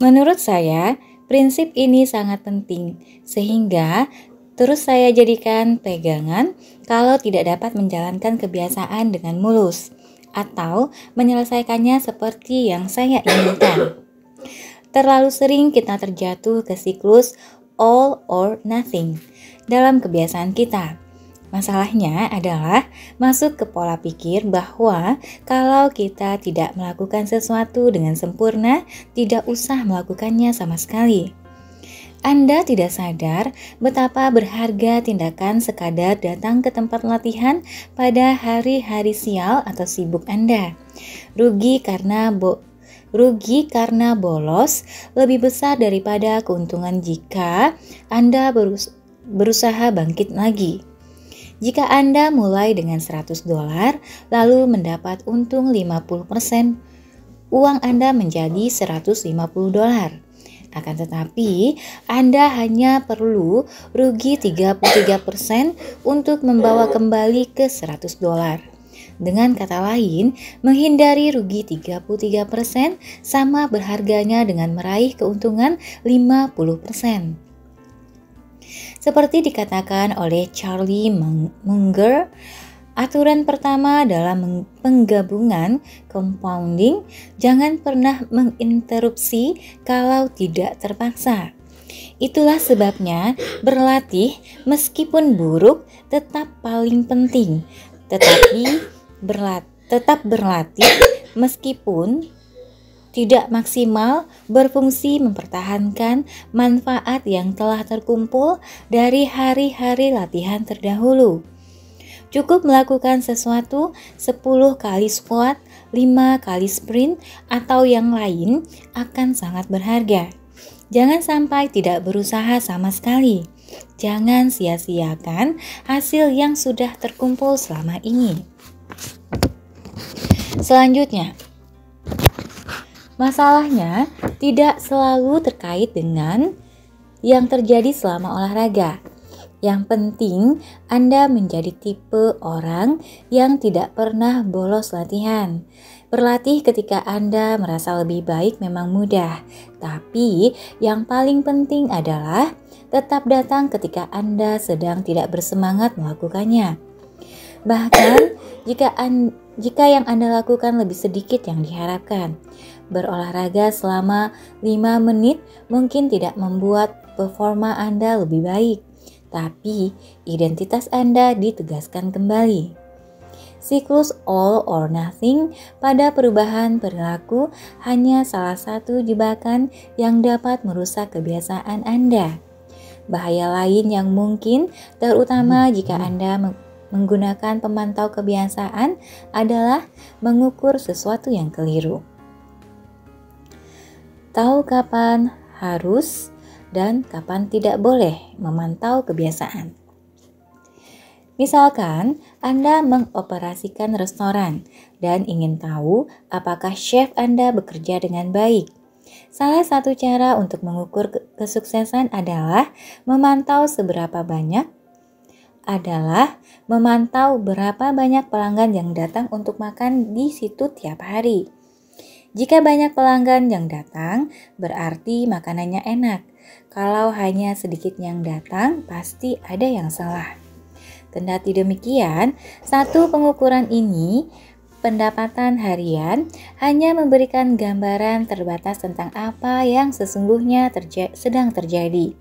Menurut saya, prinsip ini sangat penting, sehingga terus saya jadikan pegangan kalau tidak dapat menjalankan kebiasaan dengan mulus atau menyelesaikannya seperti yang saya inginkan. Terlalu sering kita terjatuh ke siklus all or nothing dalam kebiasaan kita. Masalahnya adalah masuk ke pola pikir bahwa kalau kita tidak melakukan sesuatu dengan sempurna, tidak usah melakukannya sama sekali. Anda tidak sadar betapa berharga tindakan sekadar datang ke tempat latihan pada hari-hari sial atau sibuk Anda. Rugi karena bolos lebih besar daripada keuntungan jika Anda berusaha bangkit lagi. Jika Anda mulai dengan $100 lalu mendapat untung 50%, uang Anda menjadi $150. Akan tetapi, Anda hanya perlu rugi 33% untuk membawa kembali ke $100. Dengan kata lain, menghindari rugi 33% sama berharganya dengan meraih keuntungan 50%. Seperti dikatakan oleh Charlie Munger, aturan pertama dalam penggabungan compounding, jangan pernah menginterupsi kalau tidak terpaksa. Itulah sebabnya berlatih meskipun buruk tetap paling penting, tetap berlatih meskipun tidak maksimal berfungsi mempertahankan manfaat yang telah terkumpul dari hari-hari latihan terdahulu. Cukup melakukan sesuatu 10 kali squat, 5 kali sprint, atau yang lain akan sangat berharga. Jangan sampai tidak berusaha sama sekali. Jangan sia-siakan hasil yang sudah terkumpul selama ini. Selanjutnya, masalahnya tidak selalu terkait dengan yang terjadi selama olahraga. Yang penting, Anda menjadi tipe orang yang tidak pernah bolos latihan. Berlatih ketika Anda merasa lebih baik memang mudah, tapi yang paling penting adalah tetap datang ketika Anda sedang tidak bersemangat melakukannya. Bahkan, jika yang Anda lakukan lebih sedikit yang diharapkan. Berolahraga selama 5 menit mungkin tidak membuat performa Anda lebih baik, tapi identitas Anda ditegaskan kembali. Siklus all or nothing pada perubahan perilaku hanya salah satu jebakan yang dapat merusak kebiasaan Anda. Bahaya lain yang mungkin, terutama jika Anda menggunakan pemantau kebiasaan, adalah mengukur sesuatu yang keliru. Tahu kapan harus dan kapan tidak boleh memantau kebiasaan. Misalkan Anda mengoperasikan restoran dan ingin tahu apakah chef Anda bekerja dengan baik. Salah satu cara untuk mengukur kesuksesan adalah memantau berapa banyak pelanggan yang datang untuk makan di situ tiap hari. Jika banyak pelanggan yang datang, berarti makanannya enak. Kalau hanya sedikit yang datang, pasti ada yang salah. Kendati demikian, satu pengukuran ini, pendapatan harian, hanya memberikan gambaran terbatas tentang apa yang sesungguhnya sedang terjadi.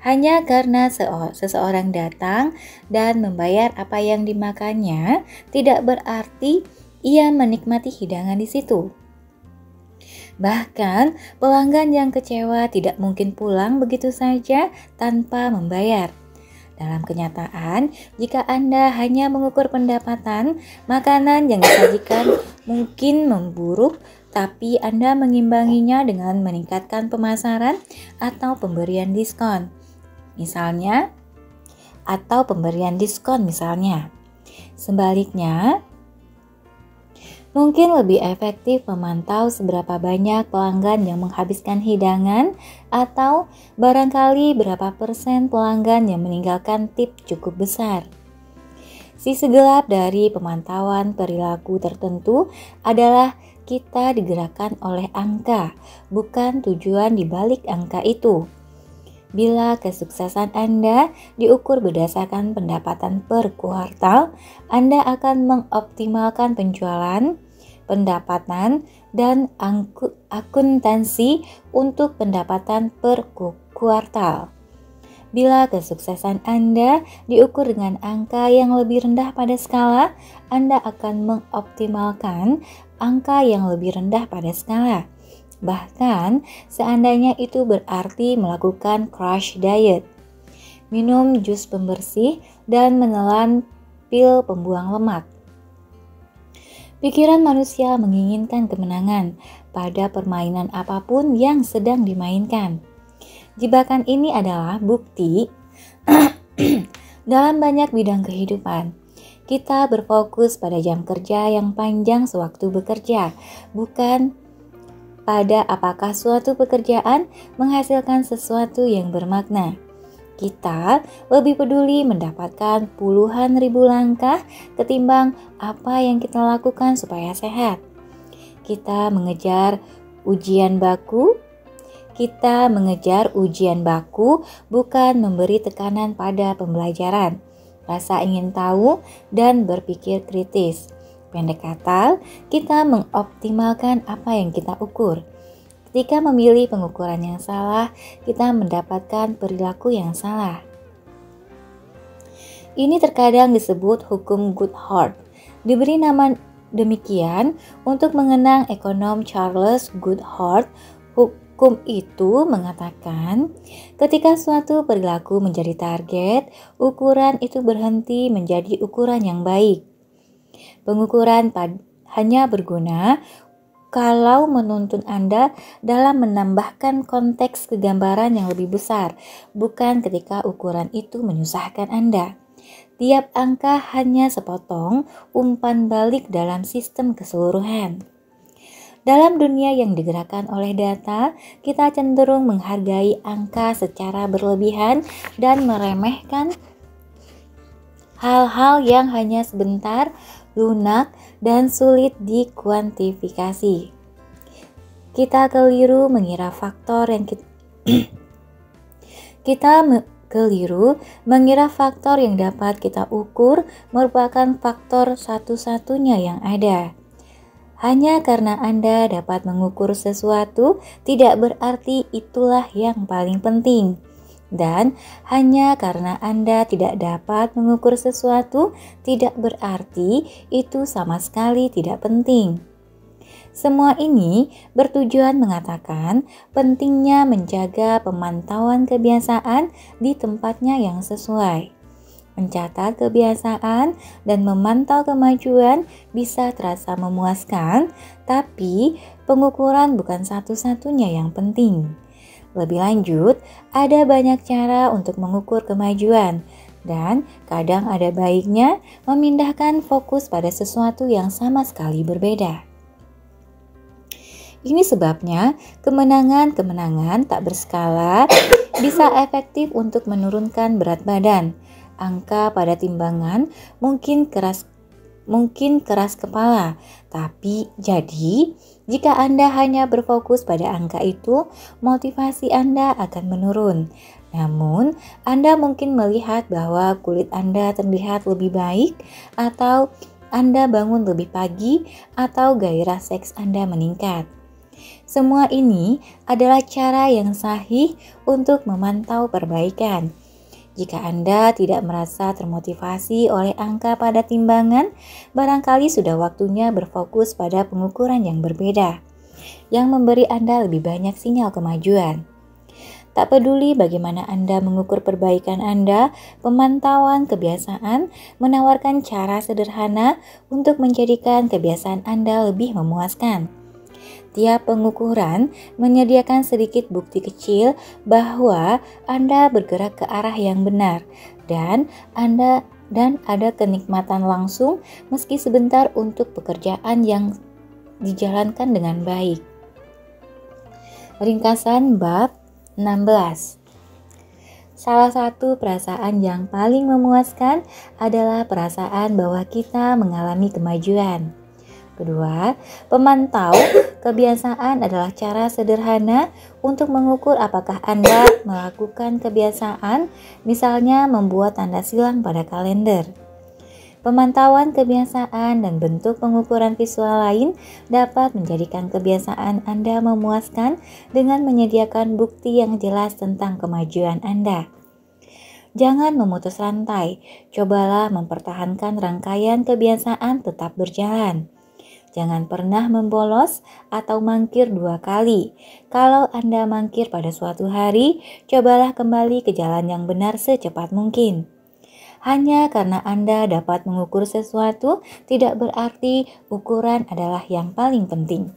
Hanya karena seseorang datang dan membayar apa yang dimakannya, tidak berarti ia menikmati hidangan di situ. Bahkan, pelanggan yang kecewa tidak mungkin pulang begitu saja tanpa membayar. Dalam kenyataan, jika Anda hanya mengukur pendapatan, makanan yang disajikan mungkin memburuk, tapi Anda mengimbanginya dengan meningkatkan pemasaran atau pemberian diskon. Misalnya. Sebaliknya, mungkin lebih efektif memantau seberapa banyak pelanggan yang menghabiskan hidangan atau barangkali berapa persen pelanggan yang meninggalkan tip cukup besar. Sisi gelap dari pemantauan perilaku tertentu adalah kita digerakkan oleh angka, bukan tujuan di balik angka itu. Bila kesuksesan Anda diukur berdasarkan pendapatan per kuartal, Anda akan mengoptimalkan penjualan, pendapatan, dan akuntansi untuk pendapatan per kuartal. Bila kesuksesan Anda diukur dengan angka yang lebih rendah pada skala, Anda akan mengoptimalkan angka yang lebih rendah pada skala. Bahkan, seandainya itu berarti melakukan crash diet, minum jus pembersih, dan menelan pil pembuang lemak. Pikiran manusia menginginkan kemenangan pada permainan apapun yang sedang dimainkan. Jebakan ini adalah bukti dalam banyak bidang kehidupan. Kita berfokus pada jam kerja yang panjang sewaktu bekerja, bukan pada apakah suatu pekerjaan menghasilkan sesuatu yang bermakna. Kita lebih peduli mendapatkan puluhan ribu langkah ketimbang apa yang kita lakukan supaya sehat. Kita mengejar ujian baku, bukan memberi tekanan pada pembelajaran, rasa ingin tahu, dan berpikir kritis. Pendek kata, kita mengoptimalkan apa yang kita ukur. Ketika memilih pengukuran yang salah, kita mendapatkan perilaku yang salah. Ini terkadang disebut hukum Goodhart. Diberi nama demikian untuk mengenang ekonom Charles Goodhart. Hukum itu mengatakan, ketika suatu perilaku menjadi target, ukuran itu berhenti menjadi ukuran yang baik. Pengukuran hanya berguna kalau menuntun Anda dalam menambahkan konteks kegambaran yang lebih besar, bukan ketika ukuran itu menyusahkan Anda. Tiap angka hanya sepotong umpan balik dalam sistem keseluruhan. Dalam dunia yang digerakkan oleh data, kita cenderung menghargai angka secara berlebihan dan meremehkan hal-hal yang hanya sebentar, lunak, dan sulit dikuantifikasi. Kita keliru mengira faktor yang dapat kita ukur merupakan faktor satu-satunya yang ada. Hanya karena Anda dapat mengukur sesuatu tidak berarti itulah yang paling penting. Dan hanya karena Anda tidak dapat mengukur sesuatu tidak berarti itu sama sekali tidak penting. Semua ini bertujuan mengatakan pentingnya menjaga pemantauan kebiasaan di tempatnya yang sesuai. Mencatat kebiasaan dan memantau kemajuan bisa terasa memuaskan, tapi pengukuran bukan satu-satunya yang penting. Lebih lanjut, ada banyak cara untuk mengukur kemajuan, dan kadang ada baiknya memindahkan fokus pada sesuatu yang sama sekali berbeda. Ini sebabnya kemenangan-kemenangan tak berskala bisa efektif untuk menurunkan berat badan. Angka pada timbangan mungkin keras kepala, tapi jadi jika Anda hanya berfokus pada angka itu, motivasi Anda akan menurun. Namun, Anda mungkin melihat bahwa kulit Anda terlihat lebih baik, atau Anda bangun lebih pagi, atau gairah seks Anda meningkat. Semua ini adalah cara yang sahih untuk memantau perbaikan. Jika Anda tidak merasa termotivasi oleh angka pada timbangan, barangkali sudah waktunya berfokus pada pengukuran yang berbeda, yang memberi Anda lebih banyak sinyal kemajuan. Tak peduli bagaimana Anda mengukur perbaikan Anda, pemantauan kebiasaan menawarkan cara sederhana untuk menjadikan kebiasaan Anda lebih memuaskan. Tiap pengukuran menyediakan sedikit bukti kecil bahwa Anda bergerak ke arah yang benar dan ada kenikmatan langsung meski sebentar untuk pekerjaan yang dijalankan dengan baik. Ringkasan bab 16. Salah satu perasaan yang paling memuaskan adalah perasaan bahwa kita mengalami kemajuan. Kedua, memantau kebiasaan adalah cara sederhana untuk mengukur apakah Anda melakukan kebiasaan, misalnya membuat tanda silang pada kalender. Pemantauan kebiasaan dan bentuk pengukuran visual lain dapat menjadikan kebiasaan Anda memuaskan dengan menyediakan bukti yang jelas tentang kemajuan Anda. Jangan memutus rantai, cobalah mempertahankan rangkaian kebiasaan tetap berjalan. Jangan pernah membolos atau mangkir 2 kali. Kalau Anda mangkir pada suatu hari, cobalah kembali ke jalan yang benar secepat mungkin. Hanya karena Anda dapat mengukur sesuatu, tidak berarti ukuran adalah yang paling penting.